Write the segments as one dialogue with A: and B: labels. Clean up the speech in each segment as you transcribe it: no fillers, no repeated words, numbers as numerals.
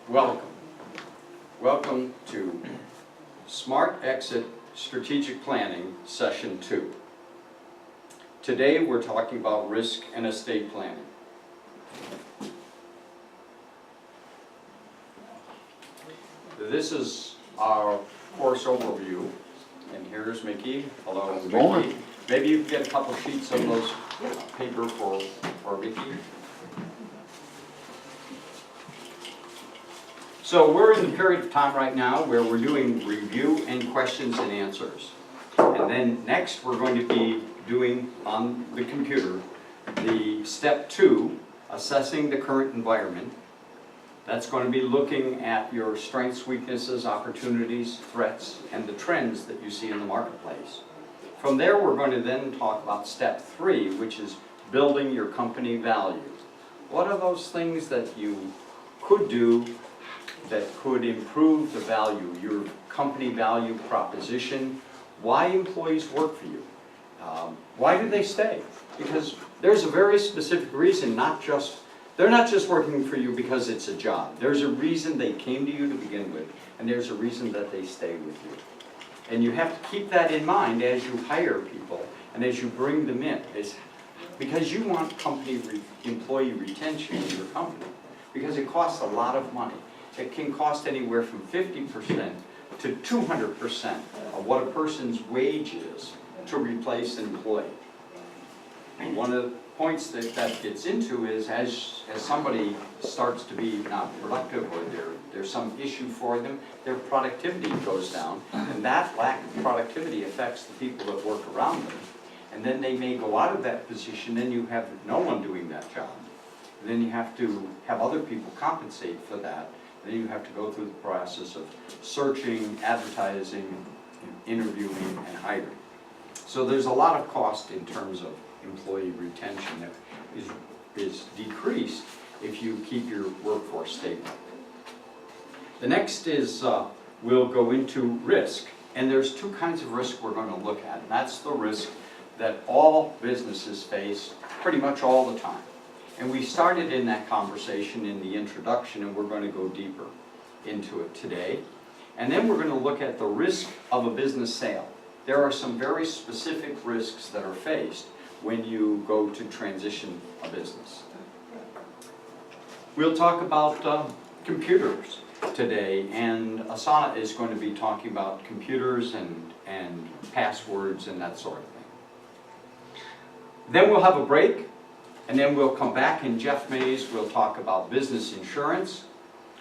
A: Welcome. Welcome to SmartExit Strategic Planning, Session 2. Today we're talking about risk and estate planning. This is our course overview, and here's Mickey. Hello, Mickey. Maybe you can get a couple sheets of those paper for Mickey. So we're in the period of time right now where we're doing review and questions and answers. And then next we're going to be doing on the computer the step 2, assessing the current environment. That's going to be looking at your strengths, weaknesses, opportunities, threats, and the trends that you see in the marketplace. From there we're going to then talk about step 3, which is building your company value. What are those things that you could do that could improve the value, your company value proposition, why employees work for you, why do they stay? Because there's a very specific reason, they're not just working for you because it's a job. There's a reason they came to you to begin with, and there's a reason that they stay with you. And you have to keep that in mind as you hire people and as you bring them in, because you want employee retention in your company, because it costs a lot of money. It can cost anywhere from 50% to 200% of what a person's wage is to replace an employee. And one of the points that gets into is as somebody starts to be not productive or there's some issue for them, their productivity goes down, and that lack of productivity affects the people that work around them. And then they may go out of that position, then you have no one doing that job. And then you have to have other people compensate for that. Then you have to go through the process of searching, advertising, interviewing, and hiring. So there's a lot of cost in terms of employee retention that is decreased if you keep your workforce stable. The next is we'll go into risk. And there's 2 kinds of risk we're going to look at. And that's the risk that all businesses face pretty much all the time. And we started in that conversation in the introduction, and we're going to go deeper into it today. And then we're going to look at the risk of a business sale. There are some very specific risks that are faced when you go to transition a business. We'll talk about computers today, and Asana is going to be talking about computers and passwords and that sort of thing. Then we'll have a break. And then we'll come back, and Jeff Mays will talk about business insurance.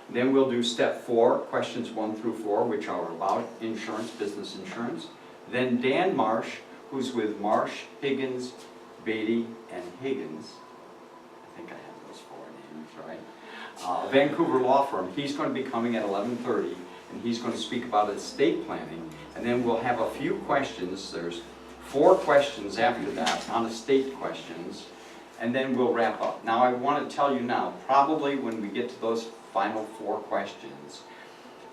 A: Then we'll do step 4, questions 1 through 4, which are about insurance, business insurance. Then Dan Marsh, who's with Marsh, Higgins, Beatty, and Higgins. I think I have those 4 names, right? Vancouver law firm. He's going to be coming at 11:30, and he's going to speak about estate planning. And then we'll have a few questions. There's 4 questions after that on estate questions. And then we'll wrap up. Now I want to tell you now, probably when we get to those final 4 questions,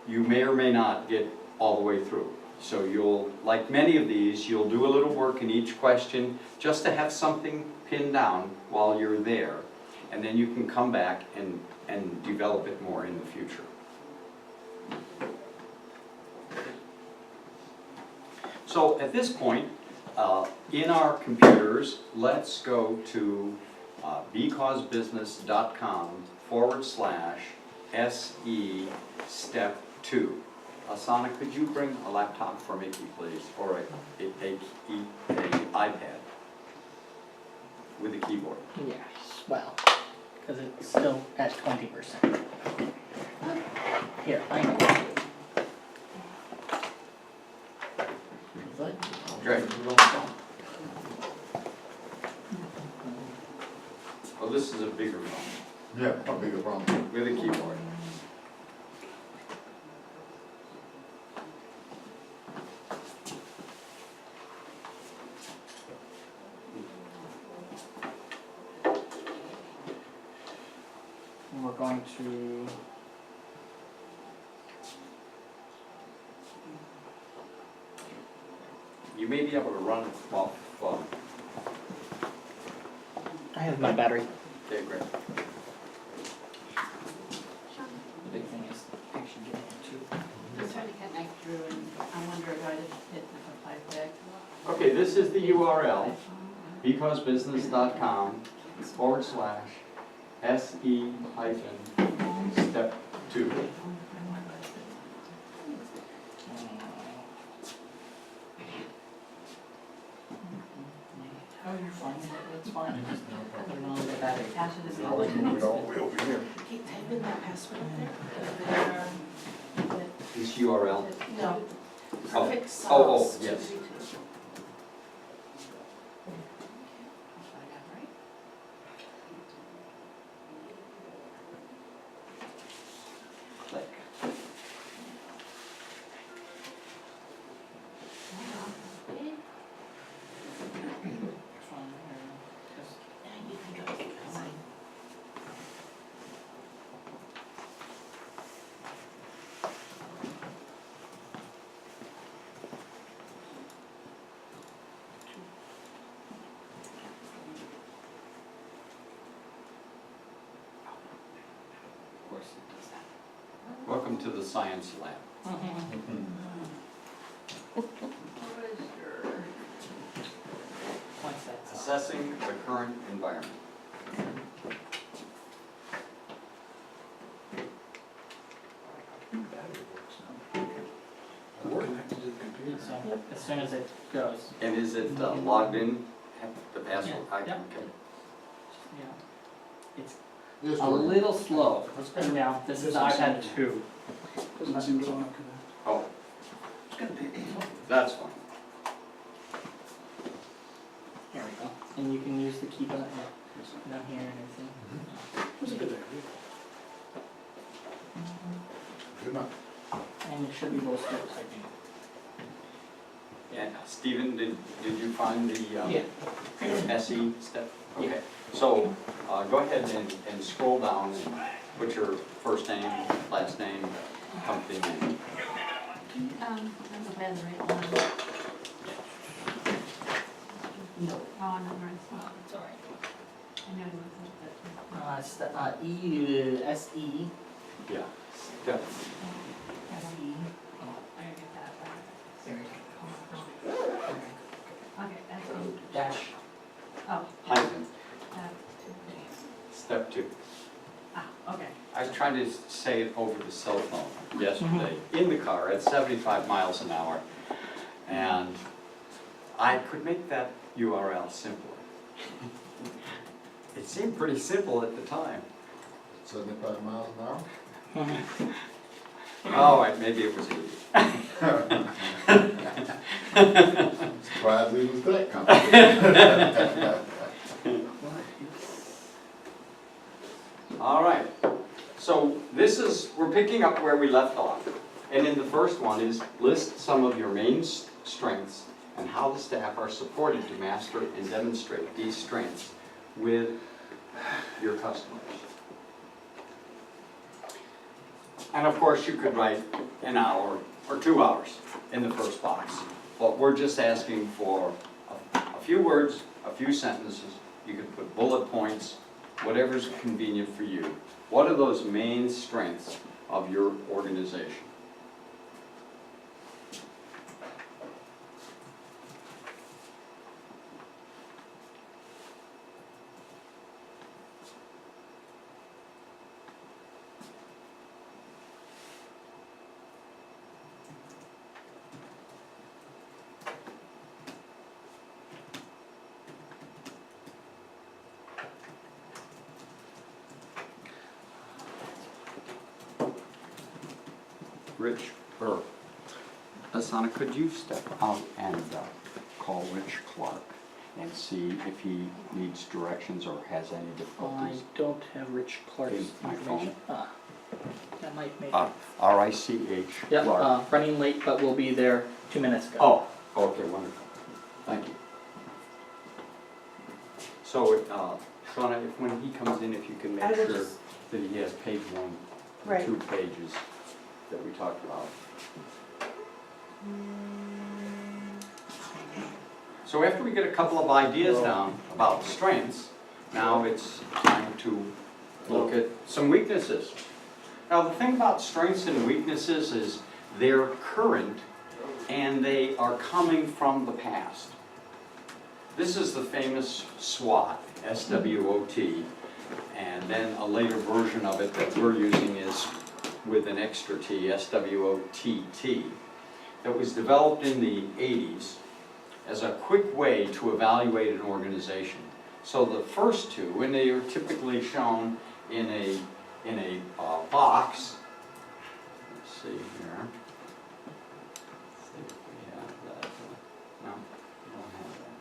A: you may or may not get all the way through. So you'll, like many of these, you'll do a little work in each question just to have something pinned down while you're there. And then you can come back and develop it more in the future. So at this point, in our computers, let's go to becausebusiness.com/SE step 2. Asana, could you bring a laptop for Mickey, please, or a iPad with a keyboard?
B: Yes, well, because it's still at 20%. Here, I know.
A: Great. Well, this is a bigger phone.
C: Yeah, a bigger problem.
A: With a keyboard.
B: And we're going to
A: You may be able to run it off.
B: I have my battery.
A: Okay, great.
B: The big thing is
A: this is the URL, becausebusiness.com/SE-step 2.
B: How are you finding it? That's fine. I just don't know the battery.
C: We'll be here.
D: Keep typing that password up there.
A: This URL.
D: No. Perfect sauce.
A: Oh, yes.
D: 232.
A: Click.
B: Fine, just-
D: Yeah, you can go.
A: Of course it does that. Welcome to the science lab.
B: Once that's up.
A: Assessing the current environment.
C: Connected to the computer.
B: So, as soon as it goes,
A: And is it logged in, the password?
B: Yeah,
A: Okay.
B: yeah. It's
C: This
B: a
C: one.
B: little slow.
C: That's good.
B: Now, this is
C: Doesn't
B: iPad
C: seem
B: 2.
C: Doesn't seem to want to connect.
A: Oh,
C: It's gonna be.
A: that's fine.
B: There we go. And you can use the key button down here and everything.
C: It was a good idea. Good enough.
B: And it should be both step typing.
A: And Stephen, did you find the
B: Yeah.
A: SE step? Okay, so go ahead and scroll down and put your first name, last name, company name.
D: That's a bad right one.
B: No.
D: Oh, I'm not right spot.
B: It's alright.
D: I know it was
B: SE.
A: Yeah. Step.
B: SE.
D: I gotta get that back.
B: There we go.
D: Okay, that's one.
B: Dash.
D: Oh.
A: Hyphen,
D: That,
A: step 2.
D: okay.
A: I was trying to say it over the cell phone yesterday in the car at 75 miles an hour. And I could make that URL simpler. It seemed pretty simple at the time.
C: 75 miles an hour?
A: Oh, maybe it was 80.
C: Surprised it was that complicated.
A: All right, so this is, we're picking up where we left off. And in the first one is list some of your main strengths and how the staff are supported to master and demonstrate these strengths with your customers. And of course, you could write an hour or 2 hours in the first box. But we're just asking for a few words, a few sentences. You could put bullet points, whatever's convenient for you. What are those main strengths of your organization? Rich, or Asana, could you step out and call Rich Clark and see if he needs directions or has any
B: I
A: difficulties?
B: don't have Rich Clark's
A: Okay, my
B: information. That might make.
A: R-I-C-H
B: Yep,
A: Clark.
B: running late, but we'll be there 2 minutes ago.
A: Oh, okay, wonderful. Thank you. So, Shauna, when he comes in, if you can
D: I
A: make
D: will
A: sure
D: just-
A: that he has page 1,
D: Right.
A: 2 pages that we talked about. So after we get a couple of ideas down about strengths, now it's time to look at some weaknesses. Now the thing about strengths and weaknesses is they're current and they are coming from the past. This is the famous SWOT, SWOT, and then a later version of it that we're using is with an extra T, SWOTT, that was developed in the 80s as a quick way to evaluate an organization. So the first two, and they are typically shown in a box. Let's see here. Let's see if we have that. No, we don't have that.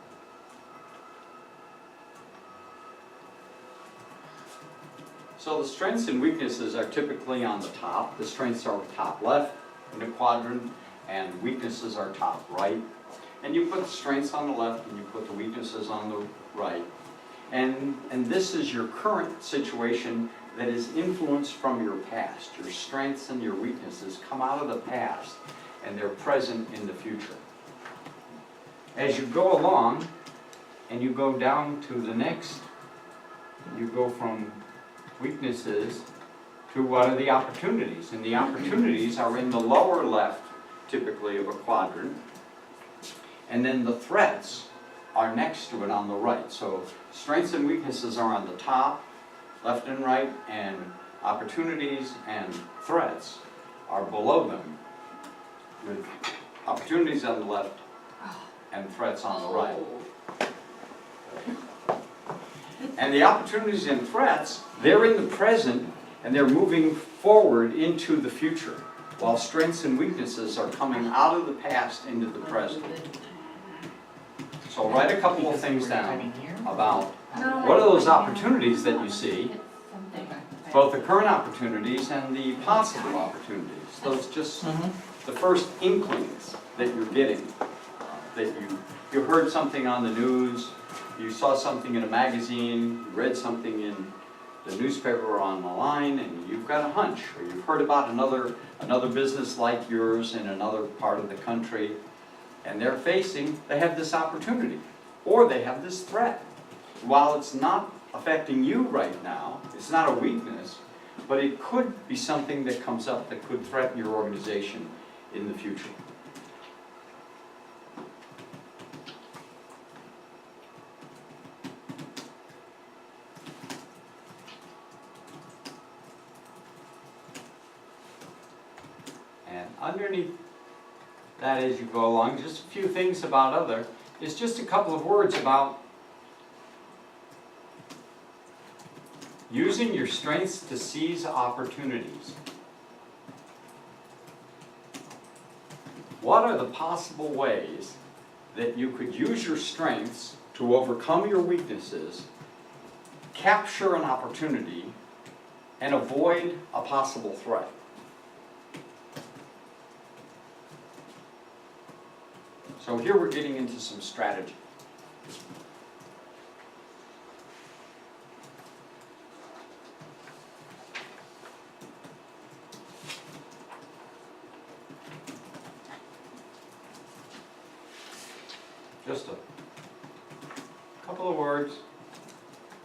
A: So the strengths and weaknesses are typically on the top. The strengths are top left in the quadrant, and weaknesses are top right. And you put the strengths on the left, and you put the weaknesses on the right. And this is your current situation that is influenced from your past. Your strengths and your weaknesses come out of the past, and they're present in the future. As you go along, and you go down to the next, you go from weaknesses to what are the opportunities. And the opportunities are in the lower left, typically, of a quadrant. And then the threats are next to it on the right. So strengths and weaknesses are on the top, left and right, and opportunities and threats are below them, with opportunities on the left and threats on the right. And the opportunities and threats, they're in the present and they're moving forward into the future, while strengths and weaknesses are coming out of the past into the present. So write a couple of things down about what are those opportunities that you see, both the current opportunities and the possible opportunities. Those just the first inklings that you're getting, that you heard something on the news, you saw something in a magazine, you read something in the newspaper or on the line, and you've got a hunch, or you've heard about another business like yours in another part of the country, and they have this opportunity, or they have this threat. While it's not affecting you right now, it's not a weakness, but it could be something that comes up that could threaten your organization in the future. And underneath that, as you go along, just a few things about other, is just a couple of words about using your strengths to seize opportunities. What are the possible ways that you could use your strengths to overcome your weaknesses, capture an opportunity, and avoid a possible threat? So here we're getting into some strategy. Just a couple of words.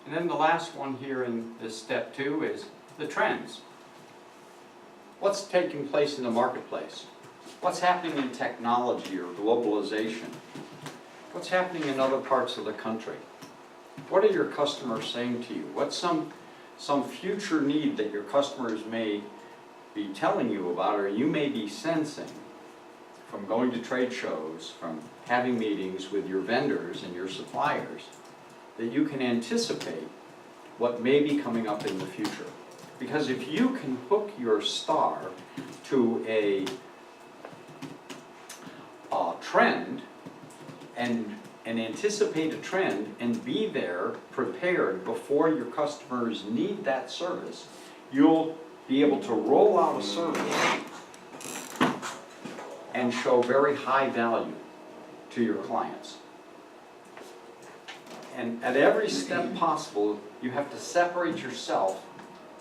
A: And then the last one here in this step 2 is the trends. What's taking place in the marketplace? What's happening in technology or globalization? What's happening in other parts of the country? What are your customers saying to you? What's some future need that your customers may be telling you about, or you may be sensing from going to trade shows, from having meetings with your vendors and your suppliers, that you can anticipate what may be coming up in the future? Because if you can hook your star to a trend and anticipate a trend and be there prepared before your customers need that service, you'll be able to roll out a service and show very high value to your clients. And at every step possible, you have to separate yourself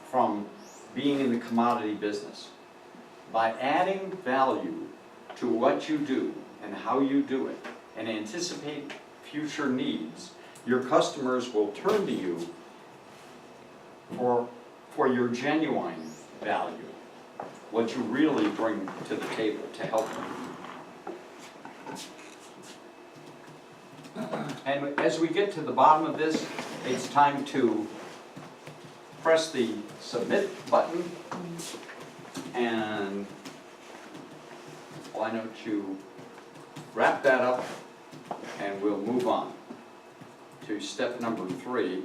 A: from being in the commodity business. By adding value to what you do and how you do it, and anticipate future needs, your customers will turn to you for your genuine value, what you really bring to the table to help them. And as we get to the bottom of this, it's time to press the submit button. And why don't you wrap that up and we'll move on to step number 3.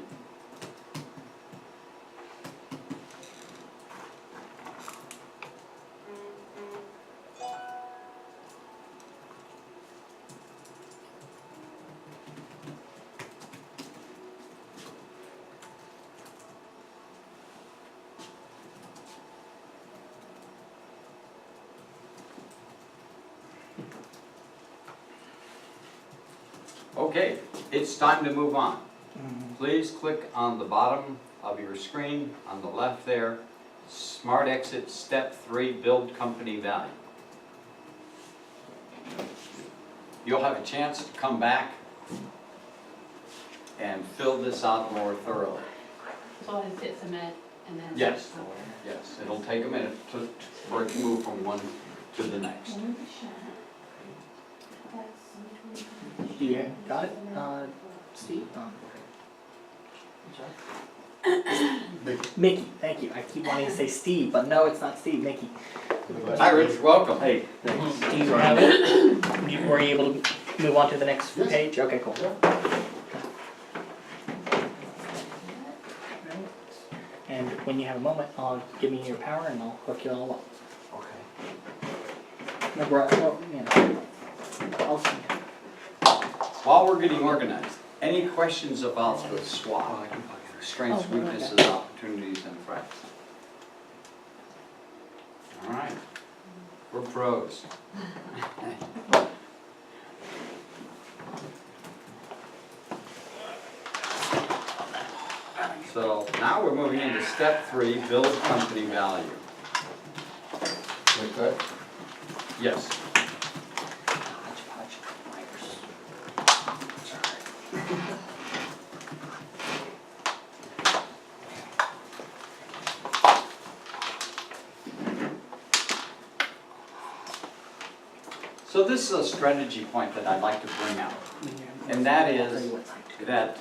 A: Okay, it's time to move on. Please click on the bottom of your screen on the left there, SmartExit Step 3 Build Company Value. You'll have a chance to come back and fill this out more thoroughly.
D: So I hit submit and then.
A: Yes, yes, it'll take a minute for it to move from one to the next.
B: You got it, Steve? Mickey, thank you. I keep wanting to say Steve, but no, it's not Steve, Mickey.
A: Hi Rich, welcome.
B: Hey, thanks. Do you have it? Were you able to move on to the next
C: Yes.
B: page? Okay, cool. And when you have a moment, give me your power and I'll hook you all up.
A: Okay.
B: No, bro, oh, yeah. I'll see.
A: While we're getting organized, any questions about the SWOT? Strengths,
B: Oh, okay.
A: weaknesses, opportunities, and threats. All right, we're pros. So now we're moving into step 3, build company value.
C: Like that?
A: Yes.
B: Hodgepodge wires.
A: So this is a strategy point that I'd like to bring out. And that is that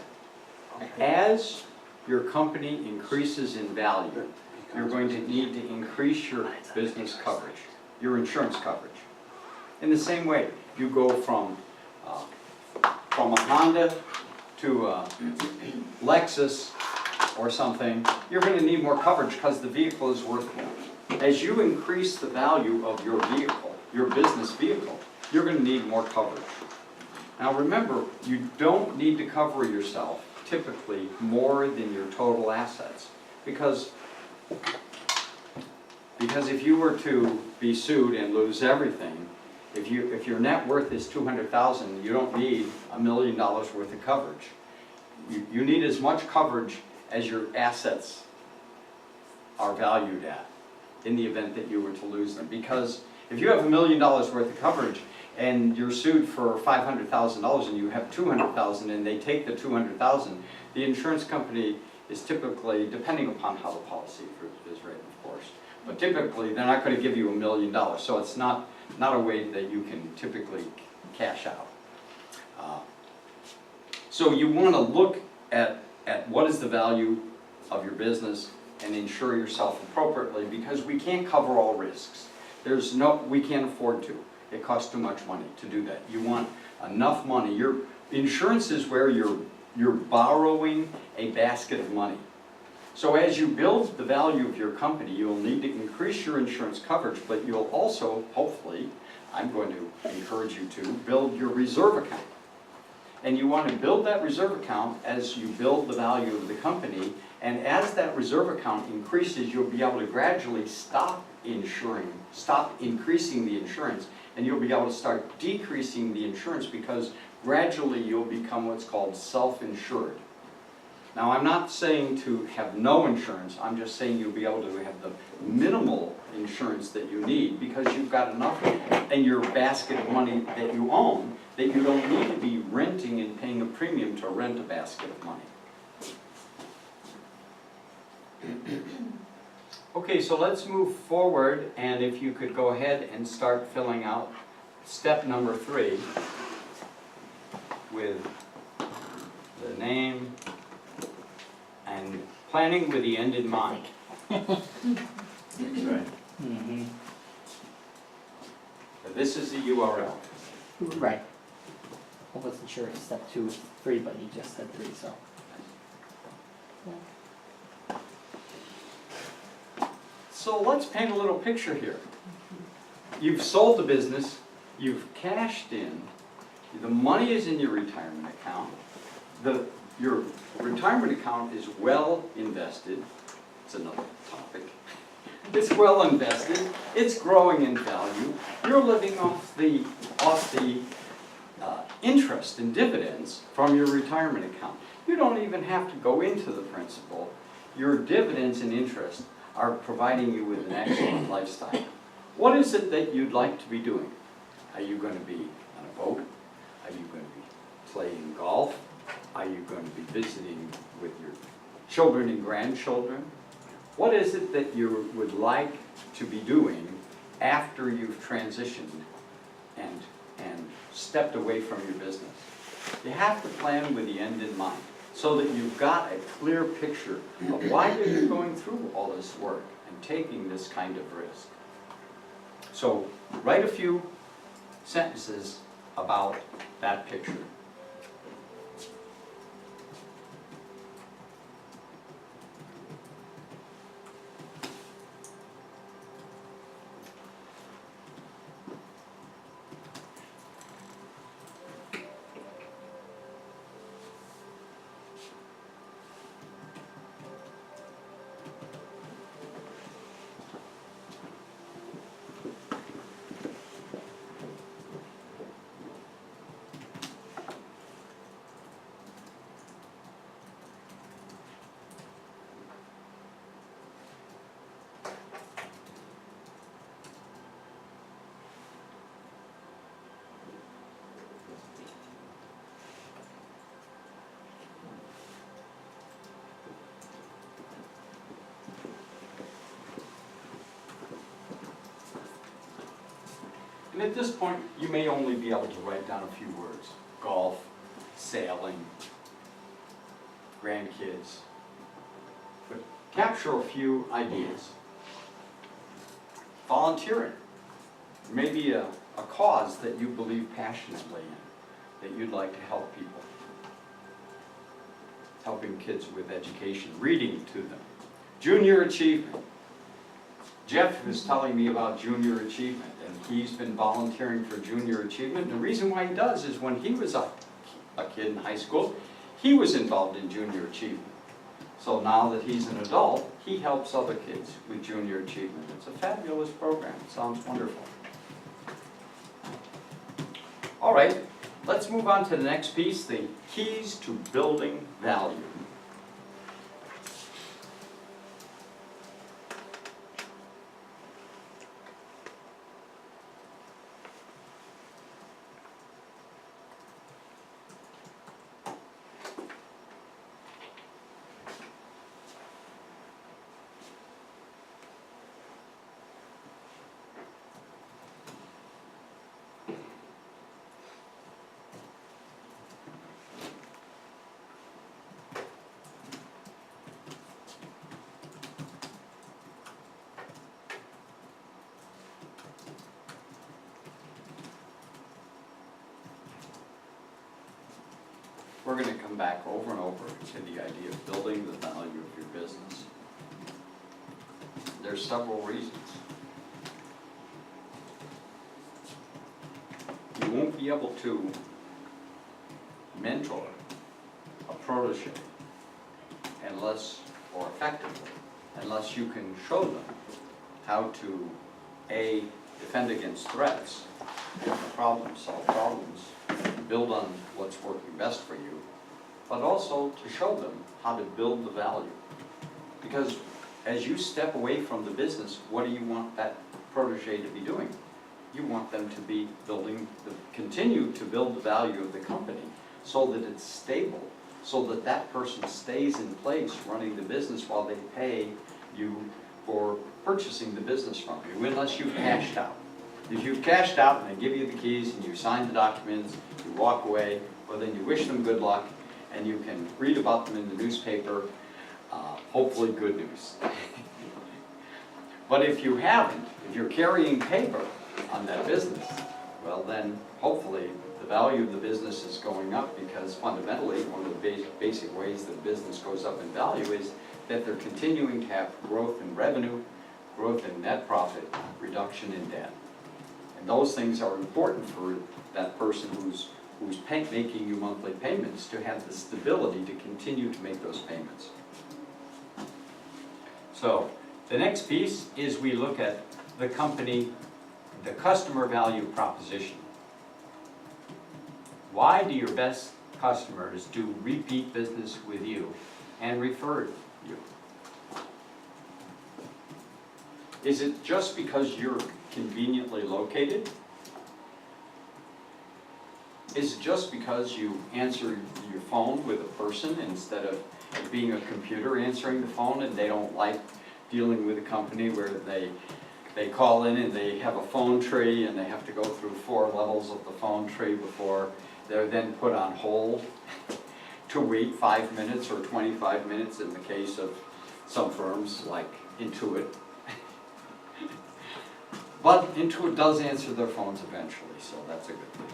A: as your company increases in value, you're going to need to increase your business coverage, your insurance coverage. In the same way, you go from a Honda to a Lexus or something, you're going to need more coverage because the vehicle is worth more. As you increase the value of your vehicle, your business vehicle, you're going to need more coverage. Now remember, you don't need to cover yourself typically more than your total assets, because if you were to be sued and lose everything, if your net worth is $200,000, you don't need $1 million worth of coverage. You need as much coverage as your assets are valued at in the event that you were to lose them. Because if you have $1 million worth of coverage and you're sued for $500,000 and you have $200,000 and they take the $200,000, the insurance company is typically, depending upon how the policy is written, of course, but typically they're not going to give you $1 million, so it's not a way that you can typically cash out. So you want to look at what is the value of your business and insure yourself appropriately, because we can't cover all risks. We can't afford to. It costs too much money to do that. You want enough money. Your insurance is where you're borrowing a basket of money. So as you build the value of your company, you'll need to increase your insurance coverage, but you'll also, hopefully, I'm going to encourage you to build your reserve account. And you want to build that reserve account as you build the value of the company, and as that reserve account increases, you'll be able to gradually stop increasing the insurance, and you'll be able to start decreasing the insurance, because gradually you'll become what's called self-insured. Now, I'm not saying to have no insurance, I'm just saying you'll be able to have the minimal insurance that you need, because you've got enough in your basket of money that you own that you don't need to be renting and paying a premium to rent a basket of money. Okay, so let's move forward, and if you could go ahead and start filling out step number 3 with the name, and planning with the end in mind. That's right.
B: Mm-hmm.
A: This is the URL.
B: Right. I wasn't sure if step 2 is 3, but you just said 3, so.
A: So let's paint a little picture here. You've sold the business, you've cashed in, the money is in your retirement account. Your retirement account is well invested. It's another topic. It's well invested, it's growing in value. You're living off the interest and dividends from your retirement account. You don't even have to go into the principal. Your dividends and interest are providing you with an excellent lifestyle. What is it that you'd like to be doing? Are you going to be on a boat? Are you going to be playing golf? Are you going to be visiting with your children and grandchildren? What is it that you would like to be doing after you've transitioned and stepped away from your business? You have to plan with the end in mind so that you've got a clear picture of why you're going through all this work and taking this kind of risk. So write a few sentences about that picture. And at this point, you may only be able to write down a few words. Golf, sailing, grandkids. But capture a few ideas. Volunteering. Maybe a cause that you believe passionately in, that you'd like to help people. Helping kids with education, reading to them. Junior achievement. Jeff was telling me about junior achievement, and he's been volunteering for junior achievement. And the reason why he does is when he was a kid in high school, he was involved in junior achievement. So now that he's an adult, he helps other kids with junior achievement. It's a fabulous program. It sounds wonderful. All right, let's move on to the next piece, the keys to building value. We're going to come back over and over to the idea of building the value of your business. There's several reasons. You won't be able to mentor a protege unless, or effectively, unless you can show them how to, A, defend against threats, solve problems, build on what's working best for you, but also to show them how to build the value. Because as you step away from the business, what do you want that protege to be doing? You want them to be continue to build the value of the company so that it's stable, so that that person stays in place running the business while they pay you for purchasing the business from you, unless you've cashed out. If you've cashed out and they give you the keys and you sign the documents, you walk away, well then you wish them good luck and you can read about them in the newspaper, hopefully good news. But if you haven't, if you're carrying paper on that business, well then, hopefully, the value of the business is going up, because fundamentally, one of the basic ways that business goes up in value is that they're continuing to have growth in revenue, growth in net profit, reduction in debt. And those things are important for that person who's making you monthly payments to have the stability to continue to make those payments. So, the next piece is we look at the company, the customer value proposition. Why do your best customers do repeat business with you and refer you? Is it just because you're conveniently located? Is it just because you answer your phone with a person instead of being a computer answering the phone, and they don't like dealing with a company where they call in and they have a phone tree and they have to go through 4 levels of the phone tree before they're then put on hold to wait 5 minutes or 25 minutes in the case of some firms like Intuit. But Intuit does answer their phones eventually, so that's a good thing.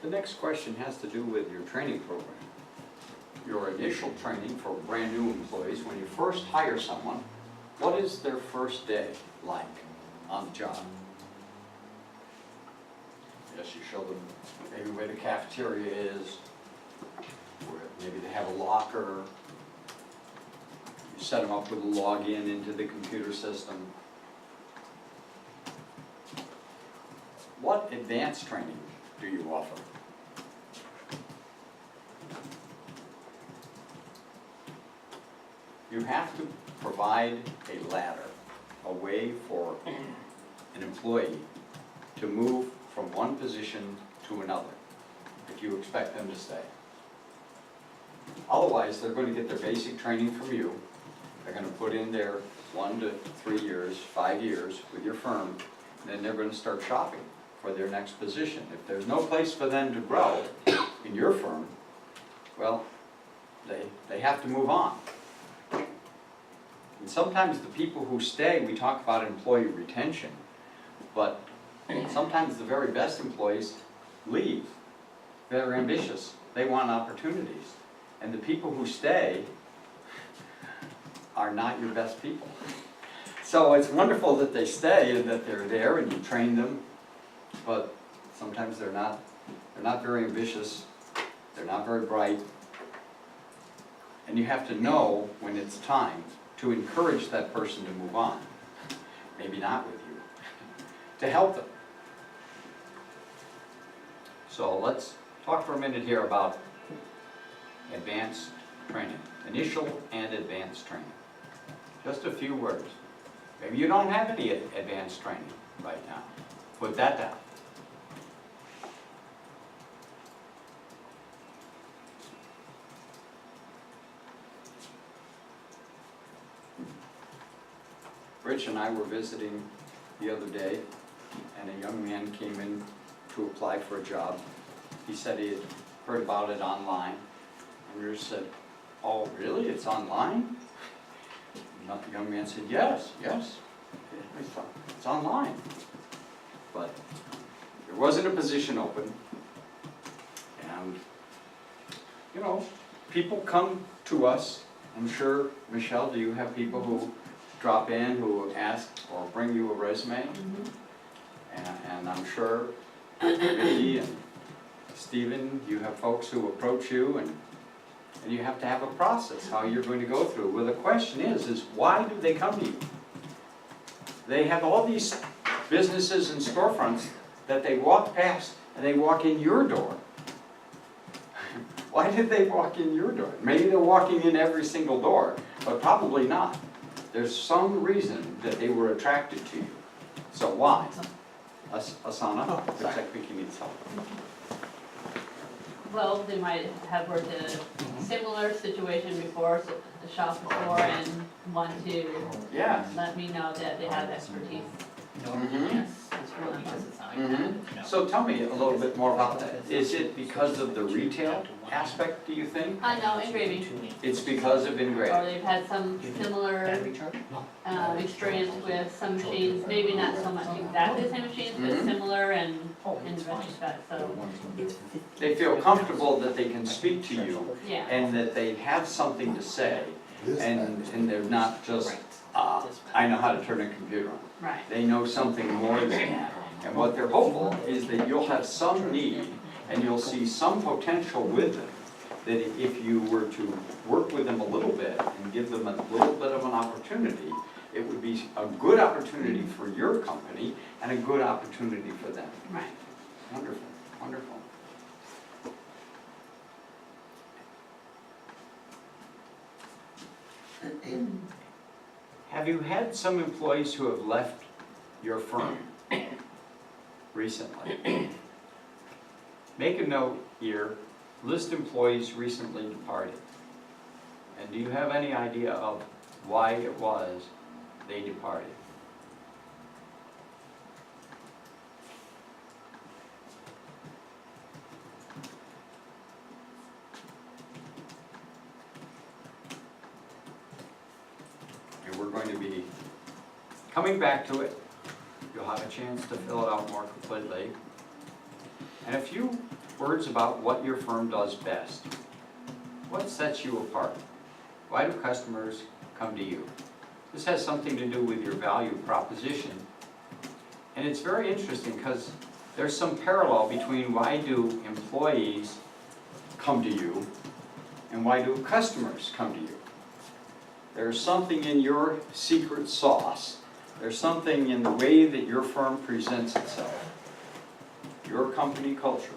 A: The next question has to do with your training program. Your initial training for brand new employees, when you first hire someone, what is their first day like on the job? Yes, you show them maybe where the cafeteria is, where maybe they have a locker. You set them up with a login into the computer system. What advanced training do you offer? You have to provide a ladder, a way for an employee to move from one position to another if you expect them to stay. Otherwise, they're going to get their basic training from you. They're going to put in their 1 to 3 years, 5 years with your firm, and then they're going to start shopping for their next position. If there's no place for them to grow in your firm, well, they have to move on. And sometimes the people who stay, we talk about employee retention, but sometimes the very best employees leave. They're ambitious. They want opportunities. And the people who stay are not your best people. So it's wonderful that they stay and that they're there and you train them, but sometimes they're not very ambitious. They're not very bright. And you have to know when it's time to encourage that person to move on. Maybe not with you. To help them. So let's talk for a minute here about advanced training. Initial and advanced training. Just a few words. Maybe you don't have any advanced training right now. Put that down. Rich and I were visiting the other day, and a young man came in to apply for a job. He said he had heard about it online, and Rich said, "Oh, really? It's online?" And the young man said, yes. I thought, it's online. But there wasn't a position open. And, you know, people come to us. I'm sure, Michelle, do you have people who drop in, who ask or bring you a resume? And I'm sure Vicki and Stephen, you have folks who approach you, and you have to have a process how you're going to go through. Well, the question is why do they come to you? They have all these businesses and storefronts that they walk past, and they walk in your door. Why did they walk in your door? Maybe they're walking in every single door, but probably not. There's some reason that they were attracted to you. So why? Asana, looks like Vicki needs help.
D: Well, they might have worked in a similar situation before, so the shop before, and want to
A: Yeah.
D: let me know that they have expertise.
A: Mhm.
D: Yes, that's one of them.
A: So tell me a little bit more about that. Is it because of the retail aspect, do you think?
D: I know, engraving,
A: It's because of
D: or
A: engraving.
D: they've had some similar experience with some machines, maybe not so much exactly the same machines, but
A: Mhm.
D: similar and in retrospect, so,
A: They feel comfortable that they can speak to you
D: yeah.
A: and that they have something to say, and they're not just, I know how to turn a computer on.
D: Right,
A: They know something more than that. And what they're hopeful is that you'll have some need and you'll see some potential with them. That if you were to work with them a little bit and give them a little bit of an opportunity, it would be a good opportunity for your company and a good opportunity for them.
D: right.
A: Wonderful, wonderful. Have you had some employees who have left your firm recently? Make a note here, list employees recently departed. And do you have any idea of why it was they departed? And we're going to be coming back to it. You'll have a chance to fill it out more completely. And a few words about what your firm does best. What sets you apart? Why do customers come to you? This has something to do with your value proposition. And it's very interesting because there's some parallel between why do employees come to you and why do customers come to you. There's something in your secret sauce. There's something in the way that your firm presents itself. Your company culture.